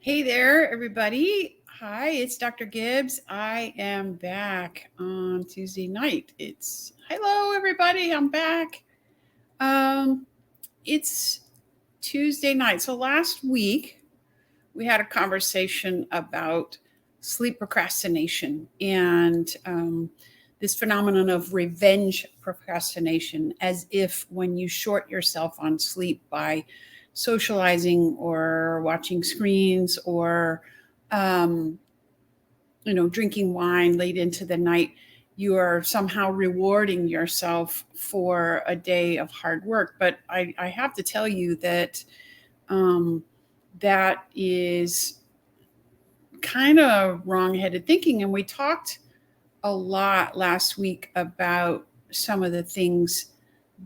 Hey there, everybody. Hi, it's Dr. Gibbs. I am back on Tuesday night. It's hello, everybody. I'm back. Um, it's Tuesday night. So last week we had a conversation about sleep procrastination and this phenomenon of revenge procrastination, as if when you short yourself on sleep by socializing or watching screens or um, drinking wine late into the night, you are somehow rewarding yourself for a day of hard work. But I have to tell you that um, that is kind of wrong-headed thinking. And we talked a lot last week about some of the things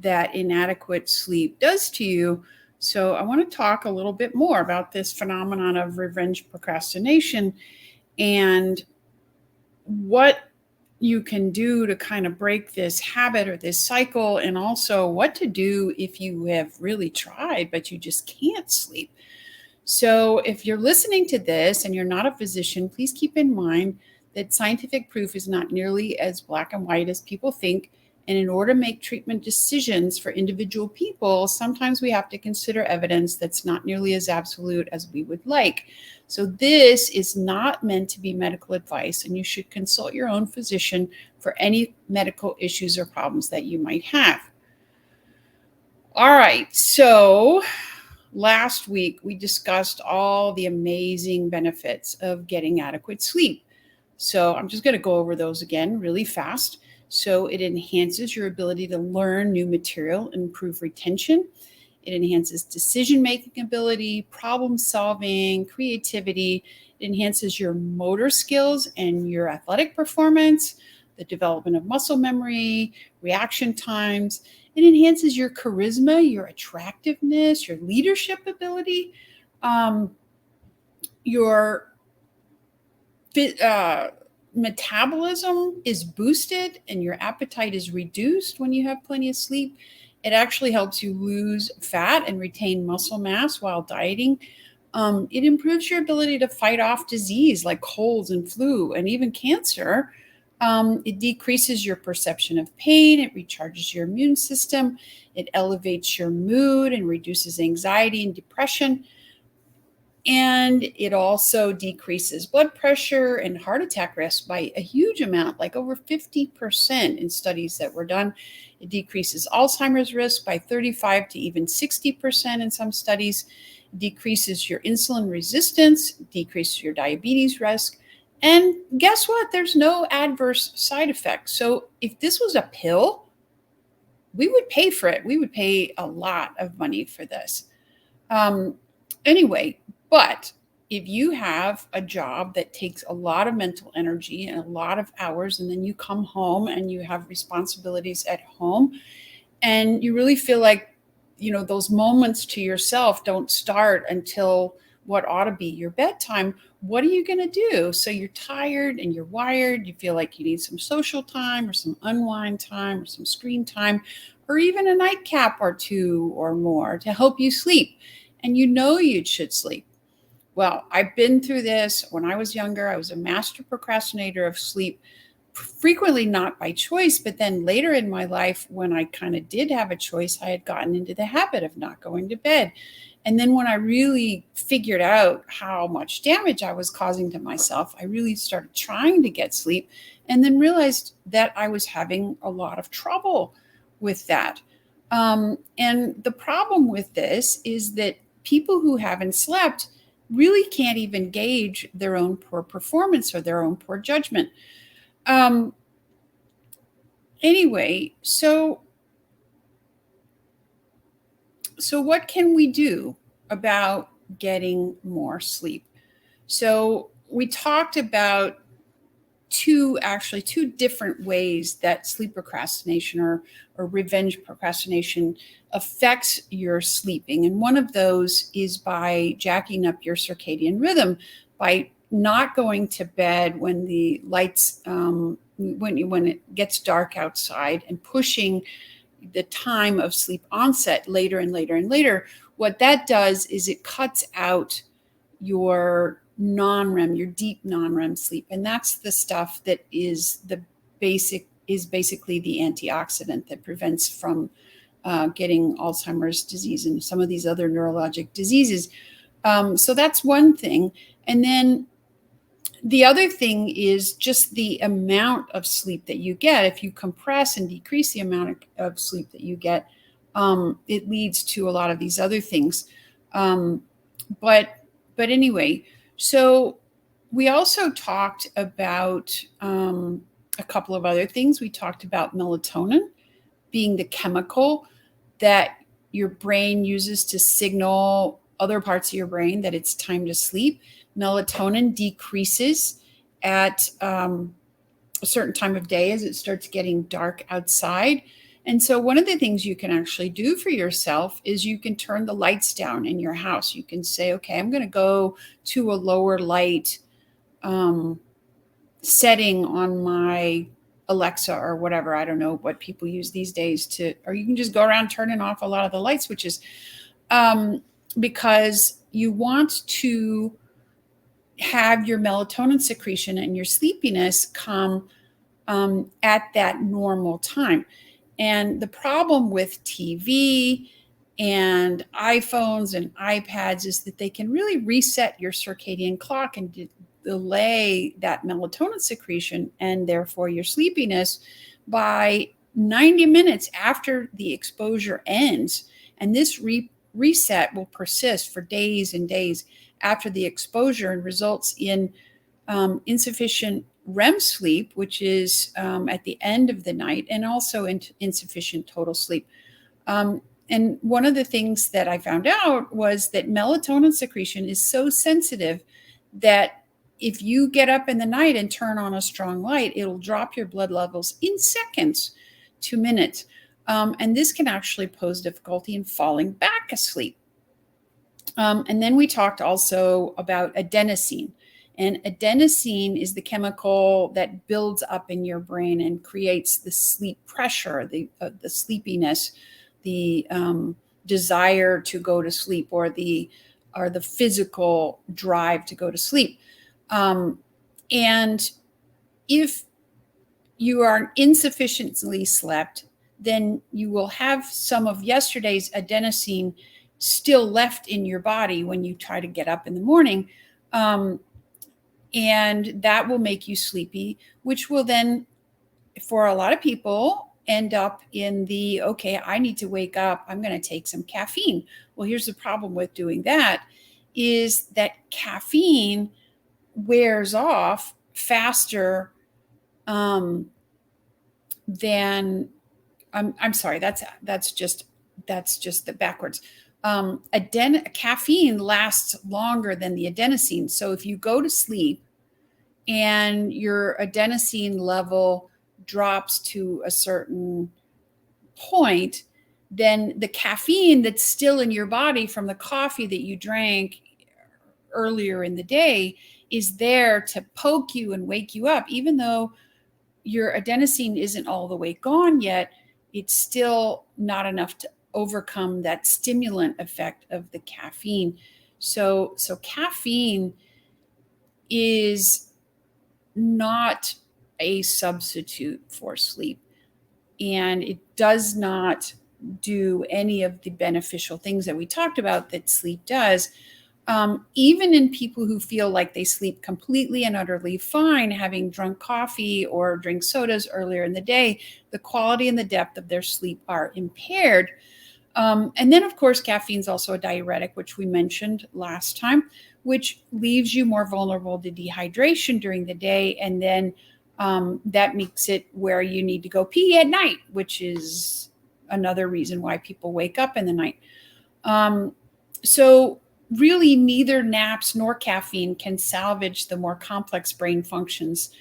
that inadequate sleep does to you. So I want to talk a little bit more about this phenomenon of revenge procrastination and what you can do to kind of break this habit or this cycle, and also what to do if you have really tried but you just can't sleep. So, if you're listening to this and you're not a physician, please keep in mind that scientific proof is not nearly as black and white as people think. And in order to make treatment decisions for individual people, sometimes we have to consider evidence that's not nearly as absolute as we would like. So, this is not meant to be medical advice, and you should consult your own physician for any medical issues or problems that you might have. All right. So, last week, we discussed all the amazing benefits of getting adequate sleep. So I'm just going to go over those again really fast. So it enhances your ability to learn new material and improve retention. It enhances decision-making ability, problem solving, creativity. It enhances your motor skills and your athletic performance, the development of muscle memory, reaction times. It enhances your charisma, your attractiveness, your leadership ability, your metabolism is boosted, and your appetite is reduced when you have plenty of sleep. It actually helps you lose fat and retain muscle mass while dieting. It improves your ability to fight off disease like colds and flu and even cancer. It decreases your perception of pain. It recharges your immune system. It elevates your mood and reduces anxiety and depression. And it also decreases blood pressure and heart attack risk by a huge amount, like over 50% in studies that were done. It decreases Alzheimer's risk by 35 to even 60% in some studies. It decreases your insulin resistance, decreases your diabetes risk. And guess what? There's no adverse side effects. So if this was a pill, we would pay for it. We would pay a lot of money for this. Um, anyway, but if you have a job that takes a lot of mental energy and a lot of hours, and then you come home and you have responsibilities at home, and you really feel like, those moments to yourself don't start until what ought to be your bedtime, what are you going to do? So you're tired and you're wired. You feel like you need some social time or some unwind time or some screen time or even a nightcap or two or more to help you sleep. And you should sleep. Well, I've been through this. When I was younger, I was a master procrastinator of sleep, frequently not by choice, but then later in my life, when I kind of did have a choice, I had gotten into the habit of not going to bed. And then when I really figured out how much damage I was causing to myself, I really started trying to get sleep and then realized that I was having a lot of trouble with that. And the problem with this is that people who haven't slept really can't even gauge their own poor performance or their own poor judgment. Um, anyway, so what can we do about getting more sleep? So we talked about two different ways that sleep procrastination or revenge procrastination affects your sleeping. And one of those is by jacking up your circadian rhythm, by not going to bed when the lights when it gets dark outside, and pushing the time of sleep onset later and later and later. What that does is it cuts out your non-REM, your deep non-REM sleep. And that's the stuff that is basically the antioxidant that prevents from getting Alzheimer's disease and some of these other neurologic diseases. So that's one thing. And then the other thing is just the amount of sleep that you get. If you compress and decrease the amount of sleep that you get, it leads to a lot of these other things. But anyway, so we also talked about a couple of other things. We talked about melatonin being the chemical that your brain uses to signal other parts of your brain that it's time to sleep. Melatonin decreases at a certain time of day as it starts getting dark outside. And so one of the things you can actually do for yourself is you can turn the lights down in your house. You can say, okay, I'm going to go to a lower light setting on my Alexa or whatever. I don't know what people use these days or you can just go around turning off a lot of the light switches, because you want to have your melatonin secretion and your sleepiness come at that normal time. And the problem with TV and iPhones and iPads is that they can really reset your circadian clock and delay that melatonin secretion and therefore your sleepiness by 90 minutes after the exposure ends. And this reset will persist for days and days after the exposure and results in insufficient REM sleep, which is at the end of the night, and also insufficient total sleep. And one of the things that I found out was that melatonin secretion is so sensitive that if you get up in the night and turn on a strong light, it'll drop your blood levels in seconds to minutes. And this can actually pose difficulty in falling back asleep. And then we talked also about adenosine. And adenosine is the chemical that builds up in your brain and creates the sleep pressure, the sleepiness, the desire to go to sleep, or the physical drive to go to sleep. And if you are insufficiently slept, then you will have some of yesterday's adenosine still left in your body when you try to get up in the morning. And that will make you sleepy, which will then, for a lot of people, end up in okay, I need to wake up. I'm going to take some caffeine. Well, here's the problem with doing that is that caffeine wears off faster than I'm sorry, that's just the backwards. Caffeine lasts longer than the adenosine. So if you go to sleep and your adenosine level drops to a certain point, then the caffeine that's still in your body from the coffee that you drank earlier in the day is there to poke you and wake you up. Even though your adenosine isn't all the way gone yet, it's still not enough to overcome that stimulant effect of the caffeine. So caffeine is not a substitute for sleep, and it does not do any of the beneficial things that we talked about that sleep does. Even in people who feel like they sleep completely and utterly fine, having drunk coffee or drink sodas earlier in the day, the quality and the depth of their sleep are impaired. And then, of course, caffeine is also a diuretic, which we mentioned last time, which leaves you more vulnerable to dehydration during the day. And then that makes it where you need to go pee at night, which is another reason why people wake up in the night. So really, neither naps nor caffeine can salvage the more complex brain functions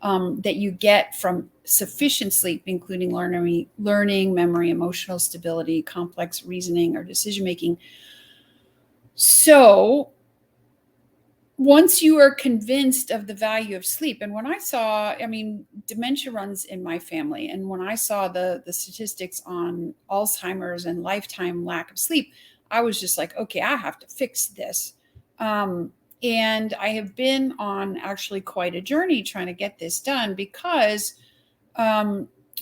that you get from sufficient sleep, including learning, memory, emotional stability, complex reasoning, or decision-making. So once you are convinced of the value of sleep, and when dementia runs in my family, and when I saw the statistics on Alzheimer's and lifetime lack of sleep, I was just like, okay, I have to fix this. And I have been on actually quite a journey trying to get this done because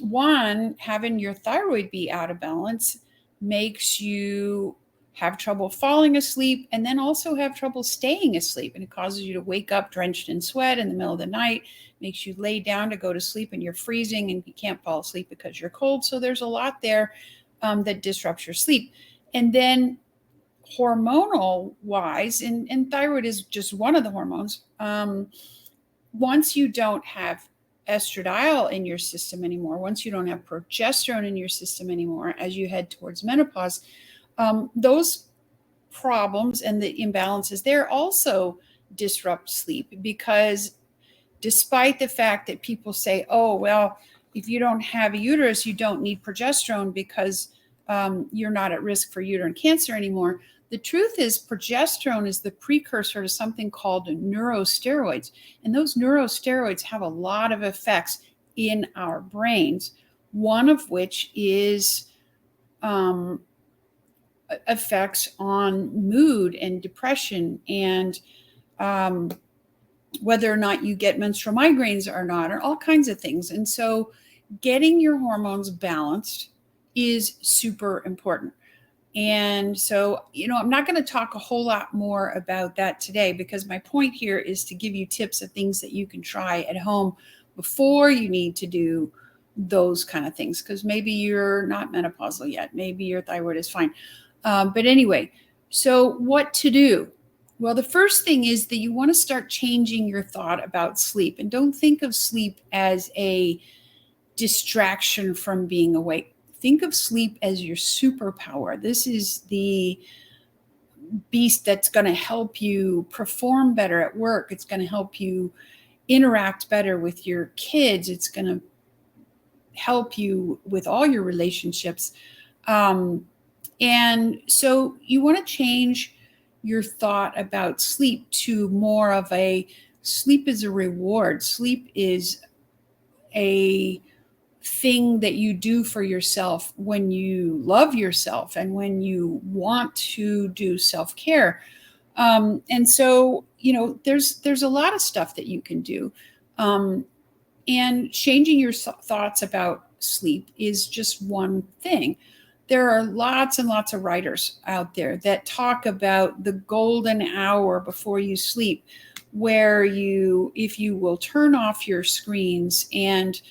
one, having your thyroid be out of balance makes you have trouble falling asleep and then also have trouble staying asleep. And it causes you to wake up drenched in sweat in the middle of the night, makes you lay down to go to sleep and you're freezing and you can't fall asleep because you're cold. So there's a lot there that disrupts your sleep. And then hormonal wise, and thyroid is just one of the hormones. Once you don't have estradiol in your system anymore, once you don't have progesterone in your system anymore, as you head towards menopause, those problems and the imbalances there also disrupt sleep, because despite the fact that people say, oh, well, if you don't have a uterus, you don't need progesterone because you're not at risk for uterine cancer anymore. The truth is, progesterone is the precursor to something called neurosteroids. And those neurosteroids have a lot of effects in our brains, one of which is effects on mood and depression and whether or not you get menstrual migraines or not, or all kinds of things. And so getting your hormones balanced is super important. And so, I'm not going to talk a whole lot more about that today, because my point here is to give you tips of things that you can try at home before you need to do those kind of things. Because maybe you're not menopausal yet. Maybe your thyroid is fine. But anyway, so what to do? Well, the first thing is that you want to start changing your thought about sleep. And don't think of sleep as a distraction from being awake. Think of sleep as your superpower. This is the beast that's going to help you perform better at work. It's going to help you interact better with your kids. It's going to help you with all your relationships. And so you want to change your thought about sleep to more of a sleep is a reward. Sleep is a thing that you do for yourself when you love yourself and when you want to do self-care. And so, there's a lot of stuff that you can do. And changing your thoughts about sleep is just one thing. There are lots and lots of writers out there that talk about the golden hour before you sleep, where if you will turn off your screens and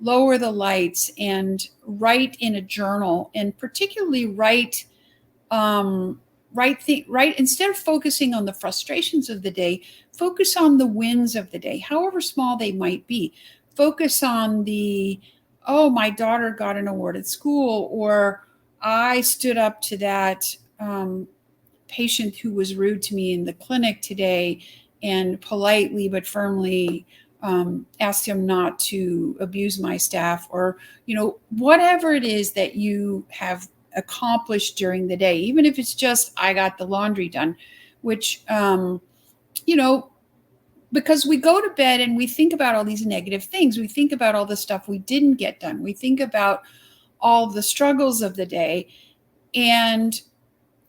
lower the lights and write in a journal, and particularly write instead of focusing on the frustrations of the day, focus on the wins of the day, however small they might be. Focus on my daughter got an award at school, or I stood up to that patient who was rude to me in the clinic today and politely but firmly asked him not to abuse my staff, or, whatever it is that you have accomplished during the day, even if it's just, I got the laundry done, which, because we go to bed and we think about all these negative things. We think about all the stuff we didn't get done. We think about all the struggles of the day. And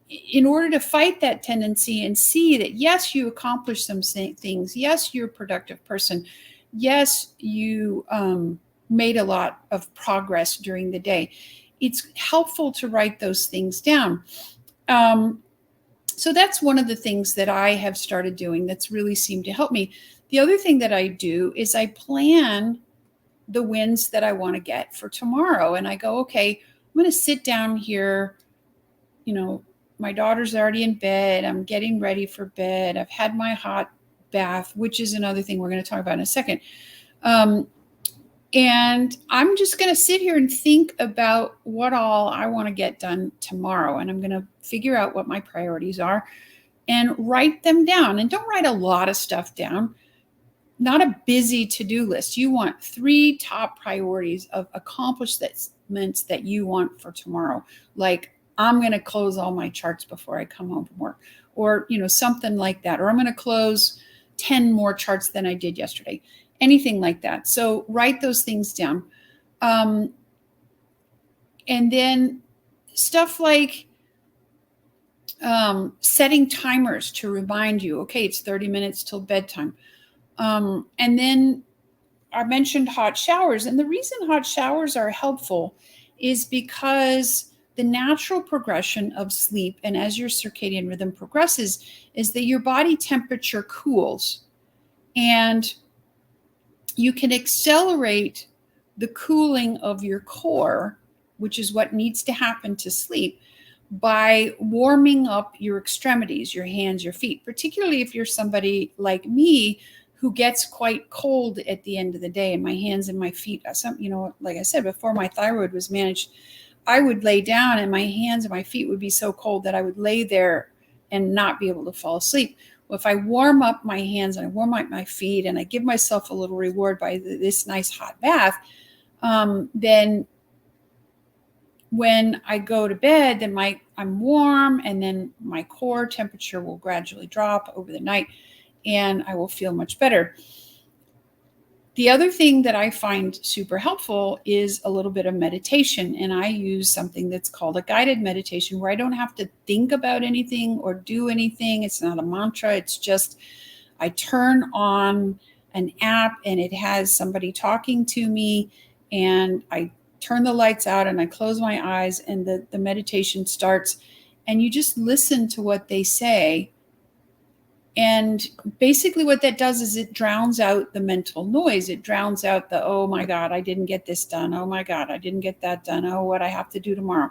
in order to fight that tendency and see that, yes, you accomplished some things. Yes, you're a productive person. Yes, you made a lot of progress during the day. It's helpful to write those things down. So that's one of the things that I have started doing that's really seemed to help me. The other thing that I do is I plan the wins that I want to get for tomorrow. And I go, okay, I'm going to sit down here. My daughter's already in bed. I'm getting ready for bed. I've had my hot bath, which is another thing we're going to talk about in a second. And I'm just going to sit here and think about what all I want to get done tomorrow. And I'm going to figure out what my priorities are and write them down. And don't write a lot of stuff down. Not a busy to-do list. You want 3 top priorities of accomplishments that you want for tomorrow. Like, I'm going to close all my charts before I come home from work, or, something like that. Or I'm going to close 10 more charts than I did yesterday. Anything like that. So write those things down. And then stuff like setting timers to remind you, okay, it's 30 minutes till bedtime. And then I mentioned hot showers. And the reason hot showers are helpful is because the natural progression of sleep, and as your circadian rhythm progresses, is that your body temperature cools. And you can accelerate the cooling of your core, which is what needs to happen to sleep, by warming up your extremities, your hands, your feet, particularly if you're somebody like me who gets quite cold at the end of the day, and my hands and my feet, like I said, before my thyroid was managed, I would lay down and my hands and my feet would be so cold that I would lay there and not be able to fall asleep. Well, if I warm up my hands and I warm up my feet and I give myself a little reward by this nice hot bath, then when I go to bed, then I'm warm, and then my core temperature will gradually drop over the night and I will feel much better. The other thing that I find super helpful is a little bit of meditation. And I use something that's called a guided meditation, where I don't have to think about anything or do anything. It's not a mantra. It's just I turn on an app and it has somebody talking to me, and I turn the lights out and I close my eyes, and the meditation starts, and you just listen to what they say. And basically what that does is it drowns out the mental noise. It drowns out the, oh my God, I didn't get this done. Oh my God, I didn't get that done. Oh, what I have to do tomorrow.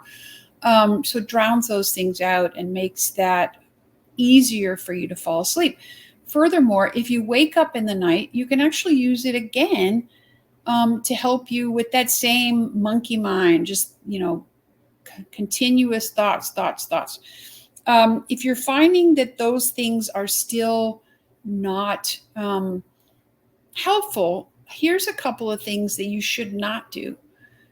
So it drowns those things out and makes that easier for you to fall asleep. Furthermore, if you wake up in the night, you can actually use it again to help you with that same monkey mind, just, continuous thoughts. If you're finding that those things are still not helpful, here's a couple of things that you should not do.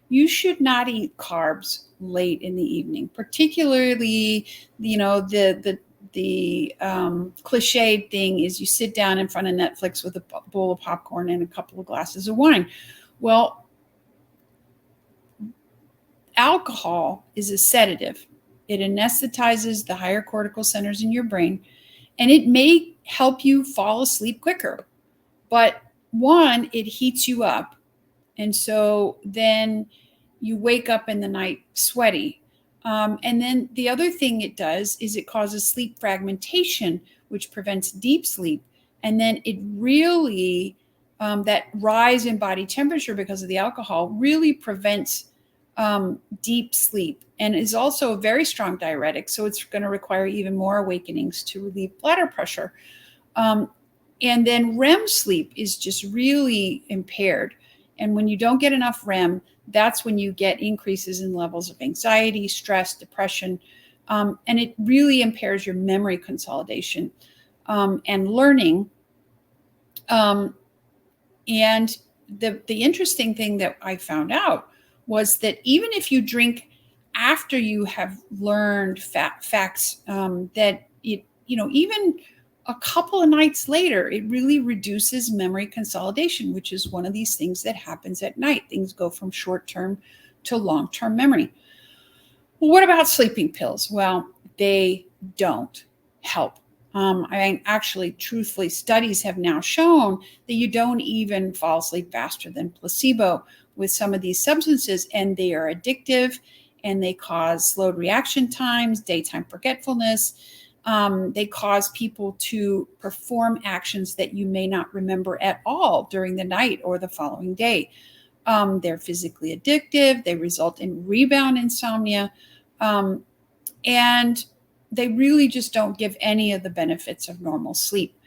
You should not eat carbs late in the evening, particularly, the cliched thing is you sit down in front of Netflix with a bowl of popcorn and a couple of glasses of wine. Well, alcohol is a sedative. It anesthetizes the higher cortical centers in your brain, and it may help you fall asleep quicker. But one, it heats you up. And so then you wake up in the night sweaty. And then the other thing it does is it causes sleep fragmentation, which prevents deep sleep. And then it really, that rise in body temperature because of the alcohol really prevents deep sleep, and is also a very strong diuretic. So it's going to require even more awakenings to relieve bladder pressure. And then REM sleep is just really impaired. And when you don't get enough REM, that's when you get increases in levels of anxiety, stress, depression. And it really impairs your memory consolidation and learning. And the interesting thing that I found out was that even if you drink after you have learned facts, that even a couple of nights later, it really reduces memory consolidation, which is one of these things that happens at night. Things go from short-term to long-term memory. Well, what about sleeping pills? Well, they don't help. Actually, truthfully, studies have now shown that you don't even fall asleep faster than placebo with some of these substances, and they are addictive, and they cause slowed reaction times, daytime forgetfulness. They cause people to perform actions that you may not remember at all during the night or the following day. They're physically addictive. They result in rebound insomnia. And they really just don't give any of the benefits of normal sleep.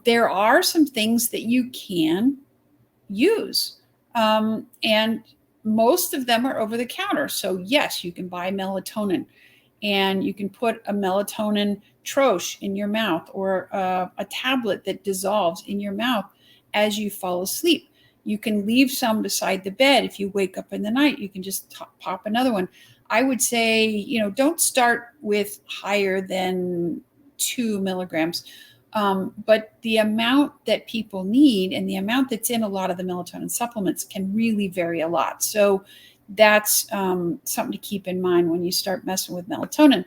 There are some things that you can use, and most of them are over the counter. So yes, you can buy melatonin, and you can put a melatonin troche in your mouth, or a tablet that dissolves in your mouth as you fall asleep. You can leave some beside the bed. If you wake up in the night, you can just pop another one. I would say, don't start with higher than 2 milligrams. But the amount that people need and the amount that's in a lot of the melatonin supplements can really vary a lot. So that's something to keep in mind when you start messing with melatonin.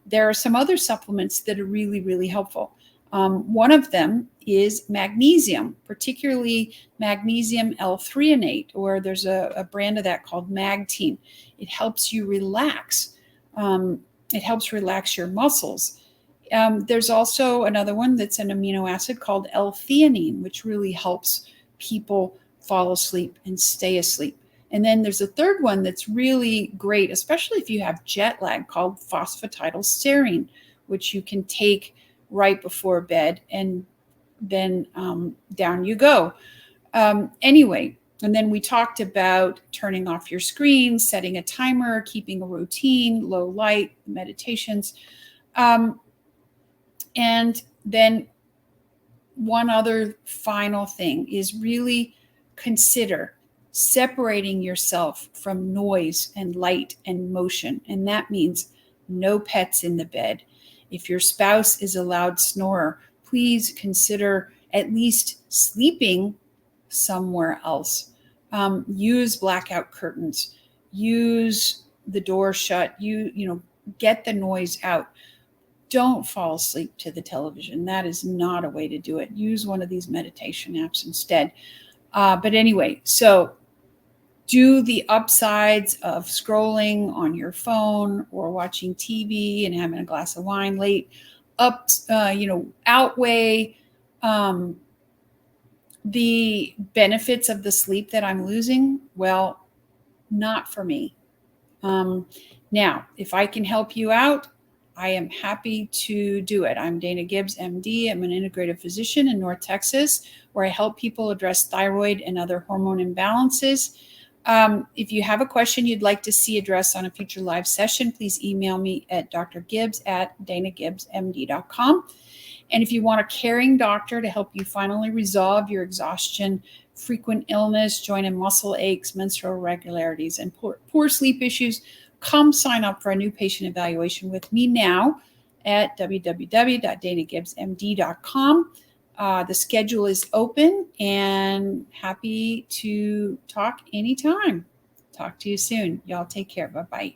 there are some other supplements that are really, really helpful. One of them is magnesium, particularly magnesium L-threonate, or there's a brand of that called Magteam. It helps you relax. It helps relax your muscles. There's also another one that's an amino acid called L-theanine, which really helps people fall asleep and stay asleep. And then there's a third one that's really great, especially if you have jet lag, called phosphatidylserine, which you can take right before bed, and then down you go. Anyway, and then we talked about turning off your screen, setting a timer, keeping a routine, low light, meditations. And then one other final thing is really consider separating yourself from noise and light and motion. And that means no pets in the bed. If your spouse is a loud snorer, please consider at least sleeping somewhere else. Use blackout curtains. Use the door shut. Get the noise out. Don't fall asleep to the television. That is not a way to do it. Use one of these meditation apps instead. But anyway, so do the upsides of scrolling on your phone or watching TV and having a glass of wine late outweigh the benefits of the sleep that I'm losing? Well, not for me. Now, if I can help you out, I am happy to do it. I'm Dana Gibbs, MD. I'm an integrative physician in North Texas, where I help people address thyroid and other hormone imbalances. If you have a question you'd like to see addressed on a future live session, please email me at drgibbs@danagibbsmd.com. And if you want a caring doctor to help you finally resolve your exhaustion, frequent illness, joint and muscle aches, menstrual irregularities, and poor sleep issues, come sign up for a new patient evaluation with me now at www.danagibbsmd.com. The schedule is open, and happy to talk anytime. Talk to you soon. Y'all take care. Bye-bye.